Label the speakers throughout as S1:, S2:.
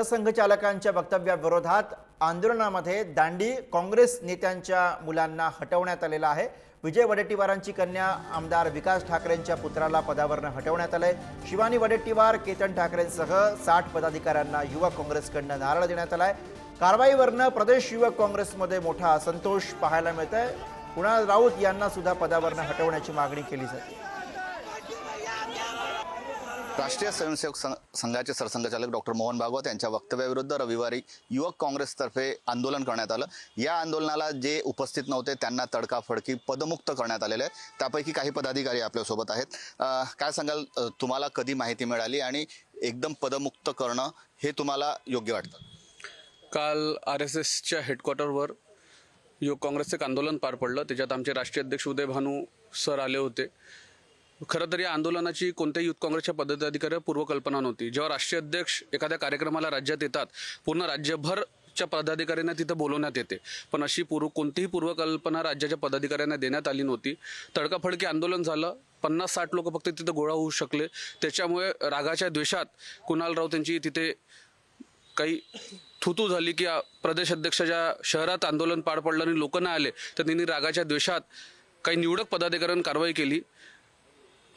S1: सरसंघचालकांच्या वक्तव्याविरोधात आंदोलनामध्ये दांडी काँग्रेस नेत्यांच्या मुलांना हटवण्यात आलेला आहे। विजय वडेट्टीवारांची कन्या आमदार विकास ठाकरेंच्या पुत्राला पदावरून हटवण्यात आले। शिवानी वडेट्टीवार, केतन ठाकरेंसह 60 पदाधिकाऱ्यांना युवक काँग्रेसकडून नारळ देण्यात आलाय। कारवाईवरून प्रदेश युवक काँग्रेसमध्ये मोठा असंतोष पाहायला मिळतोय। कुणाल राऊत यांना सुद्धा पदावरून हटवण्याची मागणी केली जाते।
S2: राष्ट्रीय स्वयंसेवक संघाचे सरसंघचालक डॉक्टर मोहन भागवत यांच्या वक्तव्याविरुद्ध रविवारी युवक काँग्रेसतर्फे आंदोलन करण्यात आलं। या आंदोलनाला जे उपस्थित नव्हते त्यांना तडकाफडकी पदमुक्त करण्यात आलेले आहे। त्यापैकी काही पदाधिकारी आपल्यासोबत आहेत। काय सांगाल, तुम्हाला कधी माहिती मिळाली आणि एकदम पदमुक्त करणं हे तुम्हाला योग्य वाटतं?
S3: काल RSSच्या हेडक्वार्टरवर युवक काँग्रेसचं एक आंदोलन पार पडलं। त्याच्यात आमचे राष्ट्रीय अध्यक्ष उदय भानू सर आले होते। खरं तर या आंदोलनाची कोणत्याही युथ काँग्रेसच्या पदाधिकाऱ्याला पूर्वकल्पना नव्हती। जेव्हा राष्ट्रीय अध्यक्ष एखाद्या कार्यक्रमाला राज्यात येतात, पूर्ण राज्यभरच्या पदाधिकाऱ्यांना तिथं बोलवण्यात येते, पण अशी कोणतीही पूर्वकल्पना राज्याच्या पदाधिकाऱ्यांना देण्यात आली नव्हती। तडकाफडकी आंदोलन झालं। 50-60 लोक फक्त तिथं गोळा होऊ शकले। त्याच्यामुळे रागाच्या द्वेषात कुणाल राऊत यांची तिथे काही थुतू झाली की प्रदेश अध्यक्षाच्या शहरात आंदोलन पार पडलं आणि लोक नाही आले, तर त्यांनी रागाच्या द्वेषात काही निवडक पदाधिकाऱ्यांनी कारवाई केली।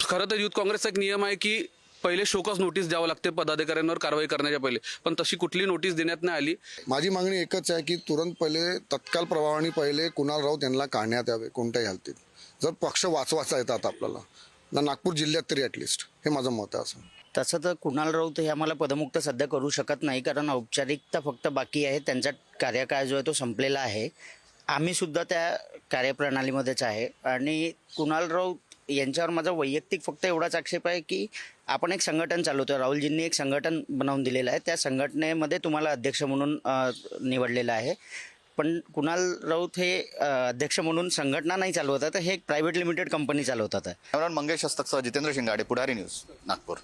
S3: खरं तर युथ काँग्रेसचा एक नियम आहे की पहिले शोकस नोटीस द्यावं लागते पदाधिकाऱ्यांवर कारवाई करण्याच्या पहिले, पण तशी कुठली नोटीस देण्यात नाही आली।
S4: माझी मागणी एकच आहे की तुरंत पहिले तत्काल प्रभावाने पहिले कुणाल राऊत यांना काढण्यात यावे कोणत्याही हालतीत। जर पक्ष वाचवायचा येतात आपल्याला ना नागपूर जिल्ह्यात तरी ॲटलिस्ट, हे माझं मत आहे। असं
S5: तसं तर कुणाल राऊत हे आम्हाला पदमुक्त सध्या करू शकत नाही, कारण औपचारिकता फक्त बाकी आहे। त्यांचा कार्यकाळ जो आहे तो संपलेला आहे। आम्ही सुद्धा त्या कार्यप्रणालीमध्येच आहे आणि कुणाल राऊत यांच्यावर माझा वैयक्तिक फक्त एवढाच आक्षेप आहे की आपण एक संघटन चालवतो। राहुलजींनी एक संघटन बनवून दिलेलं आहे, त्या संघटनेमध्ये तुम्हाला अध्यक्ष म्हणून निवडलेलं आहे, पण कुणाल राऊत हे अध्यक्ष म्हणून संघटना नाही चालवतात, हे एक प्रायव्हेट लिमिटेड कंपनी चालवतात।
S2: मंगेश हस्तकसह जितेंद्र शिंगाडे, पुढारी न्यूज, नागपूर।